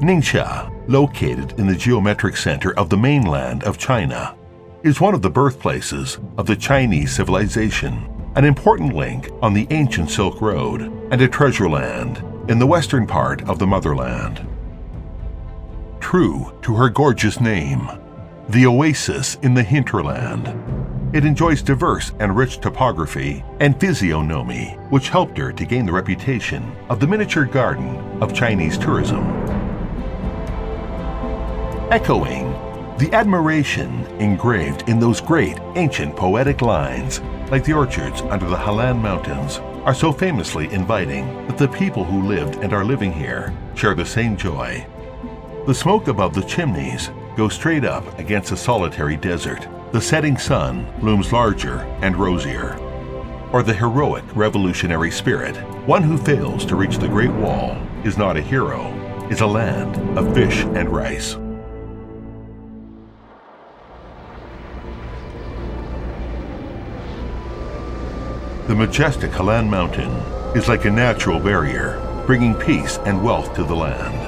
Ningxia, located in the geometric center of the mainland of China, is one of the birthplaces of the Chinese civilization, an important link on the ancient Silk Road, and a treasure land in the western part of the motherland. True to her gorgeous name, the oasis in the hinterland, it enjoys diverse and rich topography and physiognomy, which helped her to gain the reputation of the miniature garden of Chinese tourism. Echoing the admiration engraved in those great ancient poetic lines, like the orchards under the Helan Mountains, are so famously inviting that the people who lived and are living here share the same joy. The smoke above the chimneys goes straight up against a solitary desert. The setting sun looms larger and rosier. Or the heroic revolutionary spirit, one who fails to reach the Great Wall is not a hero, is a land of fish and rice. The majestic Helan Mountain is like a natural barrier, bringing peace and wealth to the land.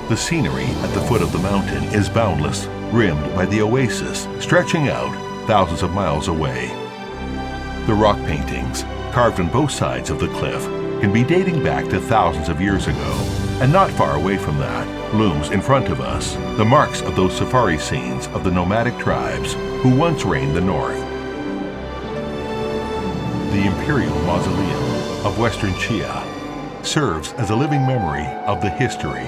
The scenery at the foot of the mountain is boundless, rimmed by the oasis stretching out thousands of miles away. The rock paintings, carved on both sides of the cliff, can be dating back to thousands of years ago, and not far away from that looms in front of us the marks of those safari scenes of the nomadic tribes who once reigned the north. The Imperial Mausoleum of Western Chia serves as a living memory of the history.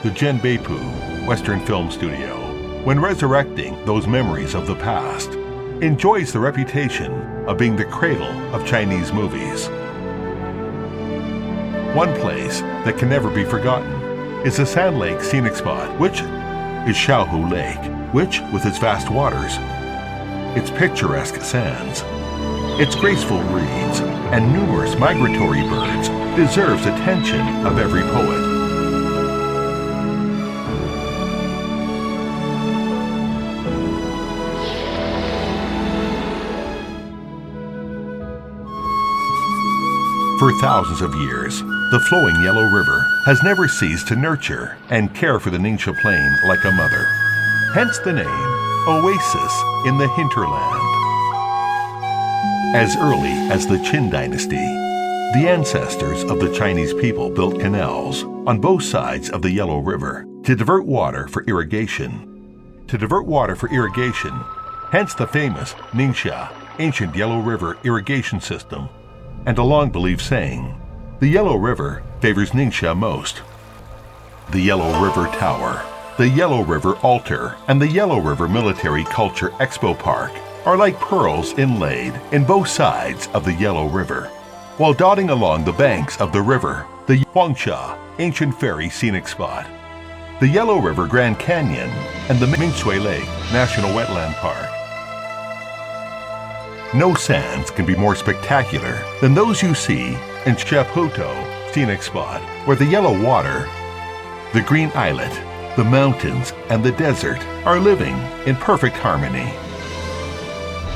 The Zhenbeipu Western Film Studio, when resurrecting those memories of the past, enjoys the reputation of being the cradle of Chinese movies. One place that can never be forgotten is the Sand Lake Scenic Spot, which is Shaohu Lake, which, with its vast waters, its picturesque sands, its graceful reeds, and numerous migratory birds, deserves attention of every poet. For thousands of years, the flowing Yellow River has never ceased to nurture and care for the Ningxia Plain like a mother. Hence the name, Oasis in the Hinterland. As early as the Qin dynasty, the ancestors of the Chinese people built canals on both sides of the Yellow River to divert water for irrigation. Hence the famous Ningxia, ancient Yellow River irrigation system, and a long-believed saying, the Yellow River favors Ningxia most. The Yellow River Tower, the Yellow River Altar, and the Yellow River Military Culture Expo Park are like pearls inlaid in both sides of the Yellow River. While dotting along the banks of the river, the Huangsha Ancient Ferry Scenic Spot, the Yellow River Grand Canyon, and the Mingshui Lake National Wetland Park. No sands can be more spectacular than those you see in Shaohu Scenic Spot, where the yellow water, the green islet, the mountains, and the desert are living in perfect harmony.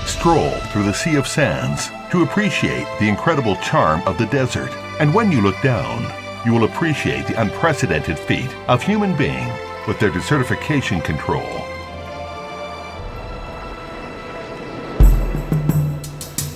Stroll through the sea of sands to appreciate the incredible charm of the desert, and when you look down, you will appreciate the unprecedented feat of human being with their desertification control.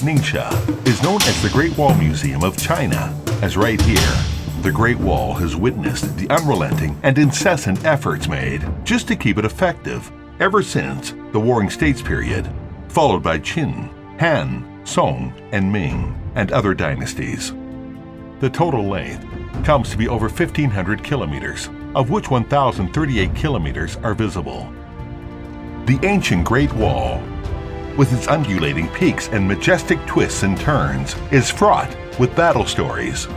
Ningxia is known as the Great Wall Museum of China, as right here, the Great Wall has witnessed the unrelenting and incessant efforts made just to keep it effective ever since the Warring States period, followed by Qin, Han, Song, and Ming, and other dynasties. The total length comes to be over 1,500 kilometers, of which 1,038 kilometers are visible. The ancient Great Wall with its undulating peaks and majestic twists and turns, is fraught with battle stories.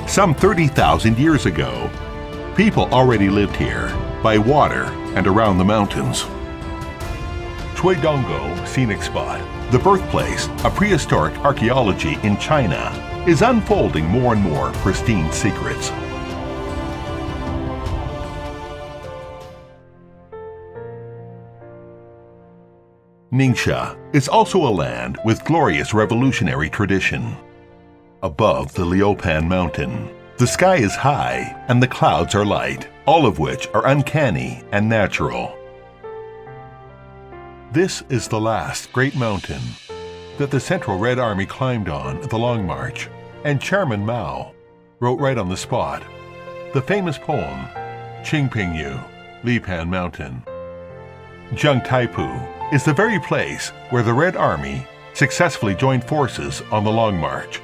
Some 30,000 years ago, people already lived here, by water and around the mountains. Chuidonggo Scenic Spot, the birthplace of prehistoric archaeology in China, is unfolding more and more pristine secrets. Ningxia is also a land with glorious revolutionary tradition. Above the Liupan Mountain, the sky is high and the clouds are light, all of which are uncanny and natural. This is the last great mountain that the Central Red Army climbed on the Long March, and Chairman Mao wrote right on the spot the famous poem, Qingpingyu, Lipan Mountain. Zhangtaipu is the very place where the Red Army successfully joined forces on the Long March.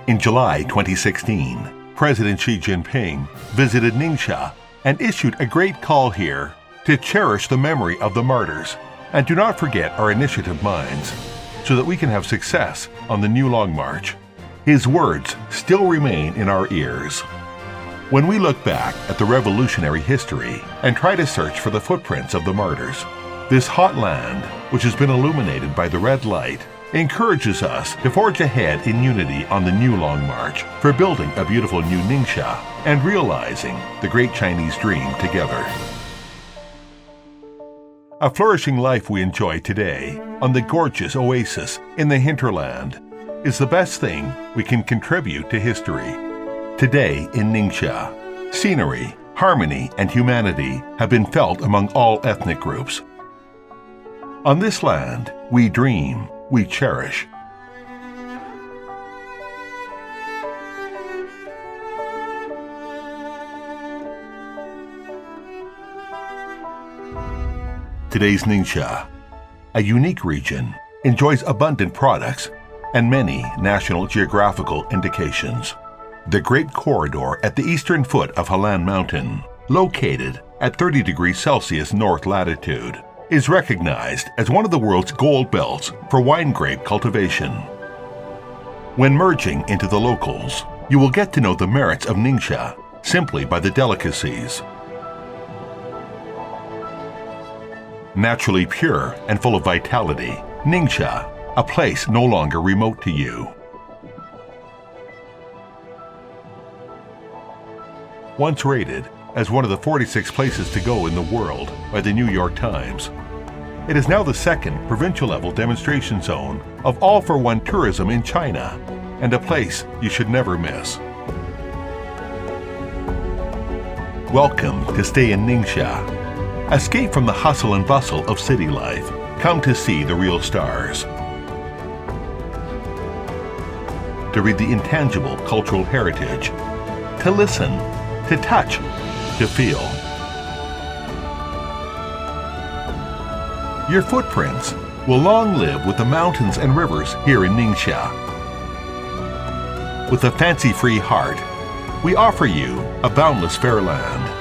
In July 2016, President Xi Jinping visited Ningxia and issued a great call here to cherish the memory of the martyrs and do not forget our initiative minds so that we can have success on the new Long March. His words still remain in our ears. When we look back at the revolutionary history and try to search for the footprints of the martyrs, this hot land, which has been illuminated by the red light, encourages us to forge ahead in unity on the new Long March for building a beautiful new Ningxia and realizing the great Chinese dream together. A flourishing life we enjoy today on the gorgeous oasis in the hinterland is the best thing we can contribute to history. Today in Ningxia, scenery, harmony, and humanity have been felt among all ethnic groups. On this land, we dream, we cherish. Today's Ningxia, a unique region, enjoys abundant products and many national geographical indications. The Great Corridor at the eastern foot of Helan Mountain, located at 30 degrees Celsius north latitude, is recognized as one of the world's gold belts for wine grape cultivation. When merging into the locals, you will get to know the merits of Ningxia simply by the delicacies. Naturally pure and full of vitality, Ningxia, a place no longer remote to you. Once rated as one of the 46 places to go in the world by the New York Times, it is now the second provincial-level demonstration zone of all-for-one tourism in China, and a place you should never miss. Welcome to stay in Ningxia. Escape from the hustle and bustle of city life. Come to see the real stars. To read the intangible cultural heritage. To listen. To touch. To feel. Your footprints will long live with the mountains and rivers here in Ningxia. With a fancy-free heart, we offer you a boundless fair land.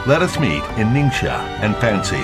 Let us meet in Ningxia and Fancy.